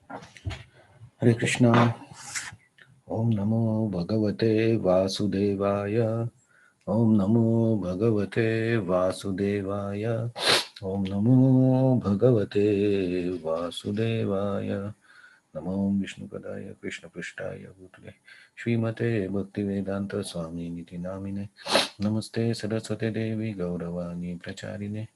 Hare Krishna. Om Namo Bhagavate Vasudevaya. Om Namo Bhagavate Vasudevaya. Om Namo Bhagavate Vasudevaya. Namo Vishnu Padaya Krishna Prishtaya Bhutale Srimate Bhaktivedanta Swami Niti Namine Namaste Saraswate Devi Gauravani Pracharine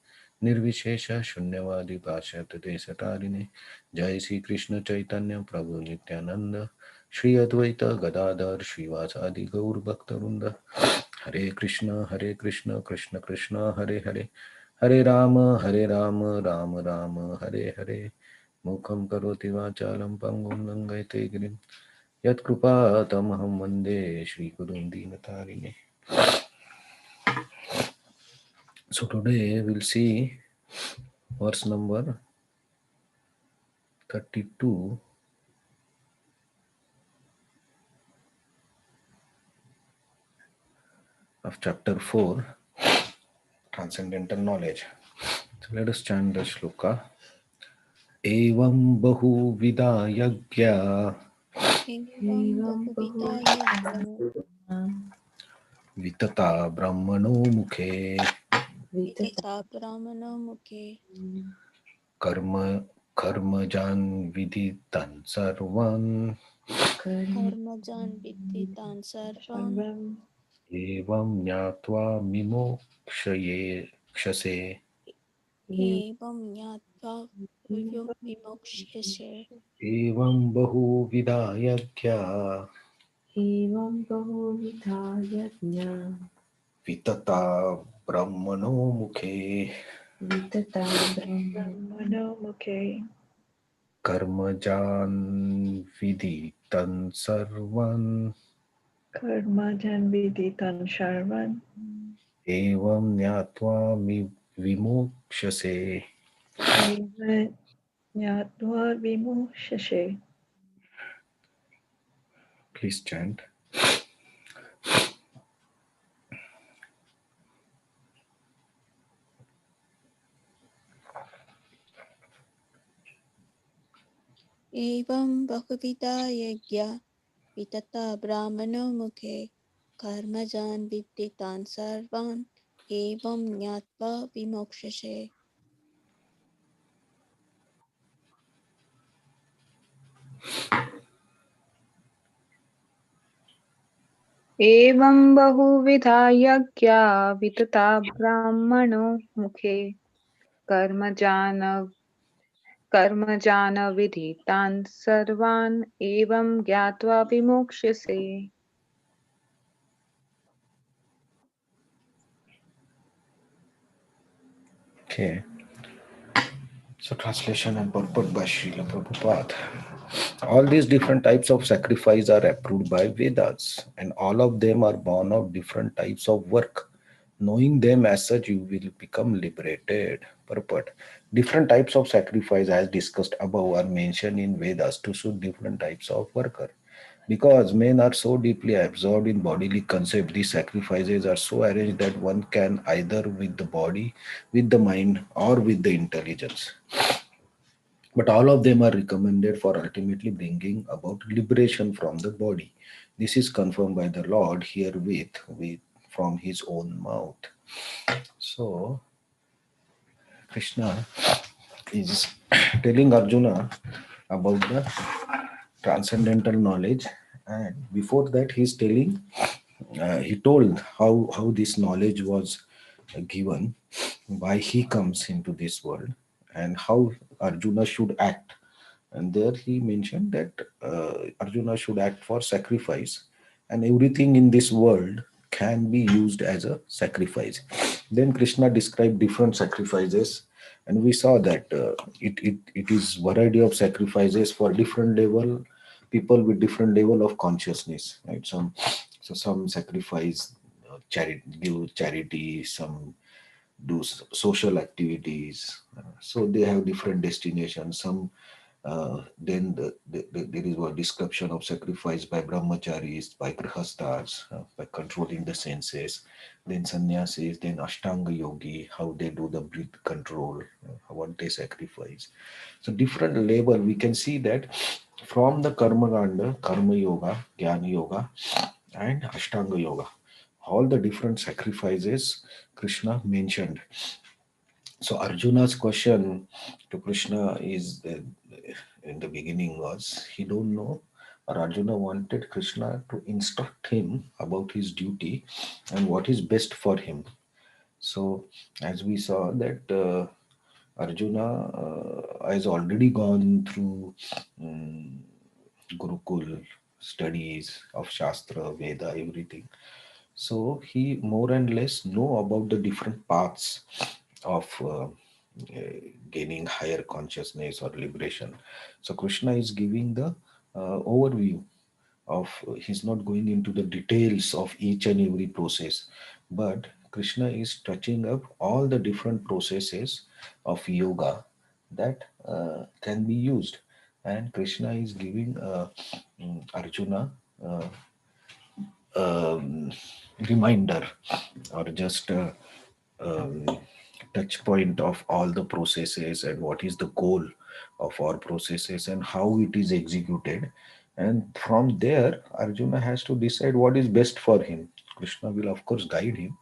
Nirvishesha Shunyavadi Pashyate Desatarine Jai Sri Krishna Chaitanya Prabhu Nityananda Shri Advaita Gadadhar Srivasadi Gaur Bhaktarunda Hare Krishna Krishna Krishna Hare Hare Hare Rama Rama Rama Hare Hare Mukham karoti vachalam pangum langayate girim yat kripa tamaham vande Shri Gurun Dinatarine. So today we'll see verse number 32 of chapter 4, Transcendental Knowledge. So let us chant the shloka. Evam bahu vida yagya एवं बहुविधा यज्ञ vitata brahmano mukhe वितता ब्राह्मणो मुखे karma karmajan viditan sarvan कर्मजान् विद्धि तान् सर्वान् एवं ज्ञात्वा विमोक्षये क्षसे एवं ज्ञात्वा विमोक्ष्यसे एवं बहुविधा यज्ञा एवं बहुविधा यज्ञा वितता ब्रह्मणो मुखे वितता ब्रह्मणो मुखे कर्मजान् विदितं सर्वन् कर्मजन्विदितं शर्वन् एवं ज्ञात्वा विमोक्षसे. एव ज्ञात्वा विमुह्यसे. Please chant. एवं बहुविधा यज्ञ वितता ब्राह्मणो मुखे कर्मजान् विद्धि तान् सर्वान् एवं ज्ञात्वा विमोक्ष्यसे एवं बहुविधा यज्ञा वितता ब्राह्मणो मुखे कर्मजान विधितान् सर्वान् एवं ज्ञात्वा विमोक्ष्यसे. Okay. So translation and purport by Srila Prabhupada. All these different types of sacrifice are approved by Vedas, and all of them are born of different types of work. Knowing them as such, you will become liberated. Purport. Different types of sacrifice, as discussed above, are mentioned in Vedas to suit different types of worker. Because men are so deeply absorbed in bodily concept, these sacrifices are so arranged that one can either with the body, with the mind, or with the intelligence. But all of them are recommended for ultimately bringing about liberation from the body. This is confirmed by the Lord herewith with from his own mouth. So Krishna is telling Arjuna about the transcendental knowledge, and before that he's telling he told how this knowledge was given, why he comes into this world, and how Arjuna should act. And there he mentioned that Arjuna should act for sacrifice, and everything in this world can be used as a sacrifice. Then Krishna described different sacrifices, and we saw that it is variety of sacrifices for different level people with different level of consciousness, right? Some sacrifice charity, give charity, some do social activities, so they have different destinations. Some There is a description of sacrifice by brahmacharis, by grihasthas, by controlling the senses. Then sannyasis, then ashtanga yogi, how they do the breath control, what they sacrifice. So different level we can see that from the karma kanda, karma yoga, jnana yoga, and ashtanga yoga. All the different sacrifices Krishna mentioned. So Arjuna's question to Krishna is in the beginning was he don't know, or Arjuna wanted Krishna to instruct him about his duty and what is best for him. So as we saw that Arjuna has already gone through um, Gurukul studies of Shastra, Veda, everything. So he more and less know about the different paths of gaining higher consciousness or liberation. So Krishna is giving the overview of, he's not going into the details of each and every process, but Krishna is touching up all the different processes of yoga that can be used, and Krishna is giving Arjuna uh, um, reminder, or just a um, touch point of all the processes and what is the goal of our processes and how it is executed. And from there, Arjuna has to decide what is best for him. Krishna will, of course, guide him.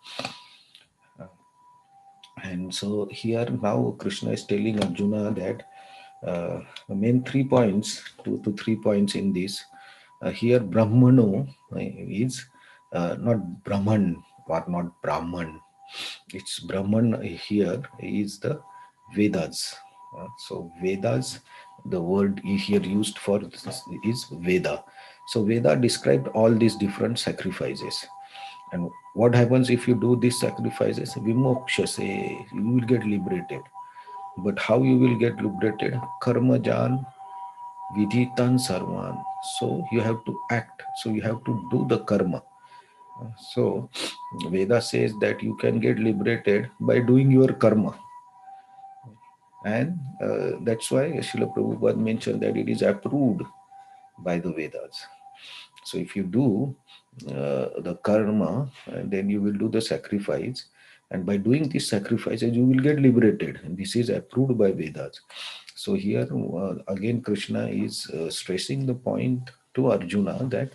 And so here now Krishna is telling Arjuna that the main 3 points, 2 to 3 points in this. Here Brahmano is not Brahman or not Brahman. It's Brahman here is the Vedas. So Vedas, the word here used for this is Veda. So Veda described all these different sacrifices. And what happens if you do these sacrifices? Vimoksha, say you will get liberated. But how you will get liberated? Karma jan vidhitan sarvan. So you have to act. So you have to do the karma. So Veda says that you can get liberated by doing your karma. And that's why Srila Prabhupada mentioned that it is approved by the Vedas. So if you do the karma, and then you will do the sacrifice, and by doing these sacrifices, you will get liberated. And this is approved by Vedas. So here again, Krishna is stressing the point to Arjuna that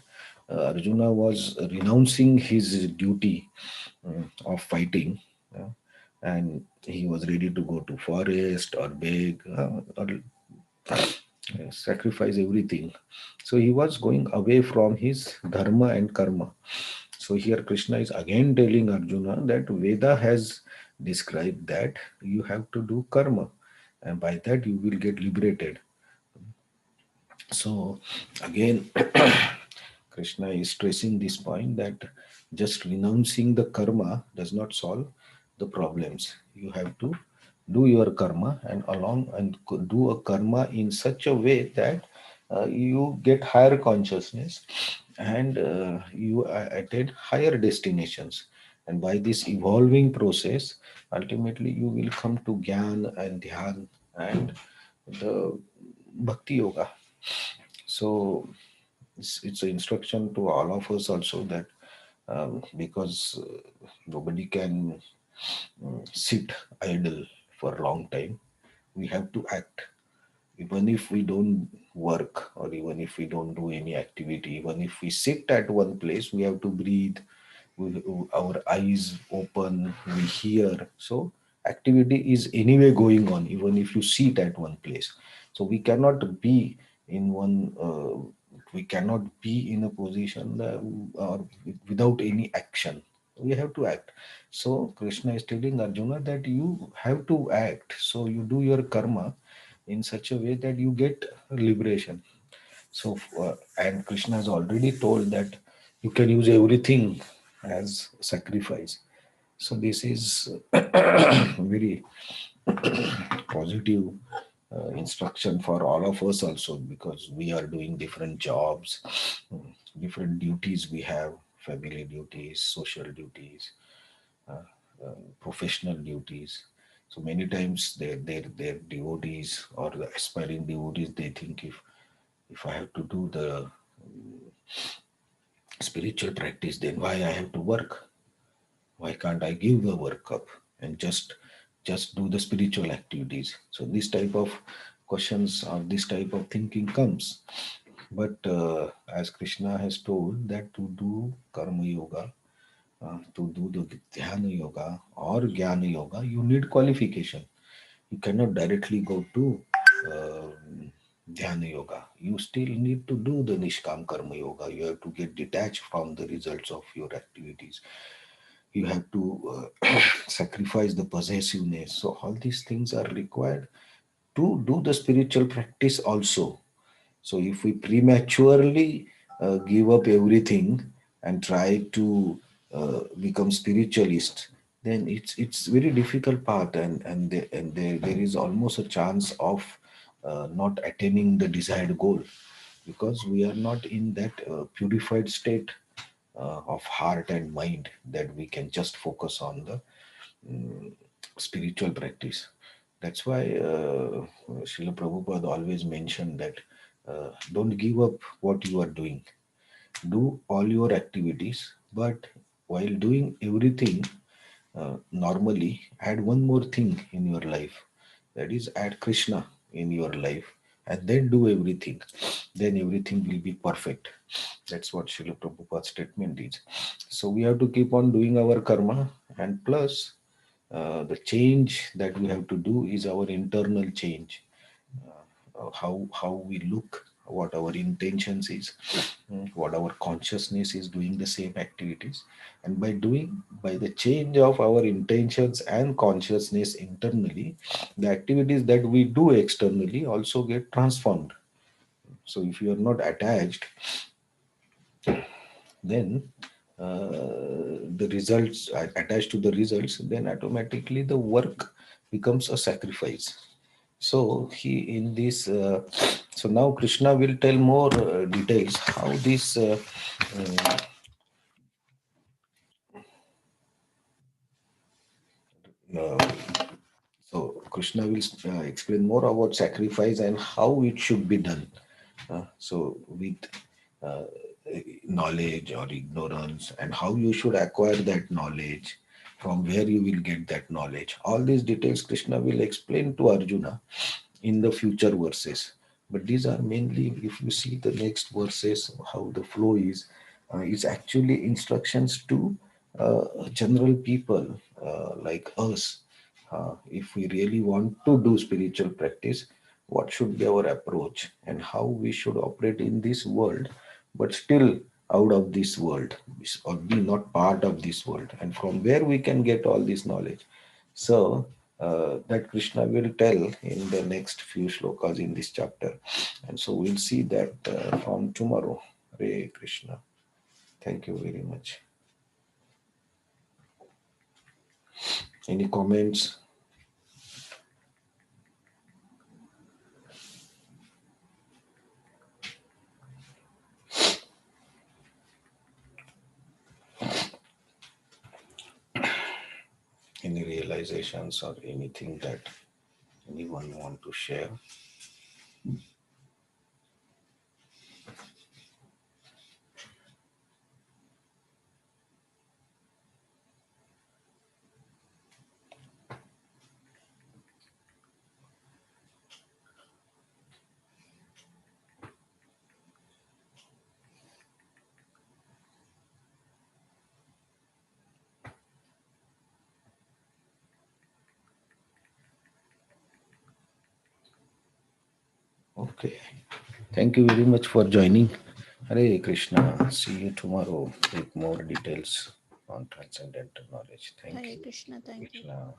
Arjuna was renouncing his duty of fighting, and he was ready to go to forest or beg or sacrifice everything. So he was going away from his dharma and karma. So here Krishna is again telling Arjuna that Veda has described that you have to do karma, and by that you will get liberated. So again, Krishna is stressing this point that just renouncing the karma does not solve the problems. You have to do your karma and along and do a karma in such a way that you get higher consciousness and you attain higher destinations. And by this evolving process, ultimately you will come to Gyan and Dhyan and the Bhakti Yoga. So it's an instruction to all of us also that because nobody can sit idle for a long time, we have to act. Even if we don't work or even if we don't do any activity, even if we sit at one place, we have to breathe, we, our eyes open, we hear. So activity is anyway going on even if you sit at one place. So we cannot be in one we cannot be in a position or without any action. We have to act. So Krishna is telling Arjuna that you have to act, so you do your karma in such a way that you get liberation. So and Krishna has already told that you can use everything as sacrifice. So this is very positive instruction for all of us also, because we are doing different jobs, different duties we have, family duties, social duties, professional duties. So many times their devotees or the aspiring devotees, they think, if I have to do the spiritual practice, then why I have to work? Why can't I give the work up and just do the spiritual activities? So this type of questions or this type of thinking comes. But as Krishna has told, that to do karma yoga, to do the dhyana yoga or jnana yoga, you need qualification. You cannot directly go to uh, dhyana yoga. You still need to do the nishkam karma yoga. You have to get detached from the results of your activities. You have to sacrifice the possessiveness. So all these things are required to do the spiritual practice also. So if we prematurely give up everything and try to become spiritualist, then it's very difficult part, and there is almost a chance of not attaining the desired goal, because we are not in that purified state of heart and mind that we can just focus on the spiritual practice. That's why Srila Prabhupada always mentioned that don't give up what you are doing. Do all your activities, but while doing everything, normally add one more thing in your life. That is, add Krishna in your life, and then do everything. Then everything will be perfect. That's what Srila Prabhupada's statement is. So we have to keep on doing our karma, and plus the change that we have to do is our internal change. How we look, what our intentions is, what our consciousness is doing the same activities, and by the change of our intentions and consciousness internally, the activities that we do externally also get transformed. So if you are not attached, then the results are attached to the results, then automatically the work becomes a sacrifice. So he in this so now Krishna will tell more details how this uh, so Krishna will explain more about sacrifice and how it should be done. So with uh, knowledge or ignorance, and how you should acquire that knowledge, from where you will get that knowledge. All these details Krishna will explain to Arjuna in the future verses. But these are mainly, if you see the next verses, how the flow is actually instructions to general people like us. If we really want to do spiritual practice, what should be our approach and how we should operate in this world, but still out of this world, or be not part of this world, and from where we can get all this knowledge. So that Krishna will tell in the next few shlokas in this chapter. And so we'll see that from tomorrow. Hare Krishna. Thank you very much. Any comments? Any realizations or anything that anyone want to share? Okay. Thank you very much for joining. Hare Krishna. See you tomorrow with more details on transcendental knowledge. Thank Hare you. Krishna, thank you. Krishna.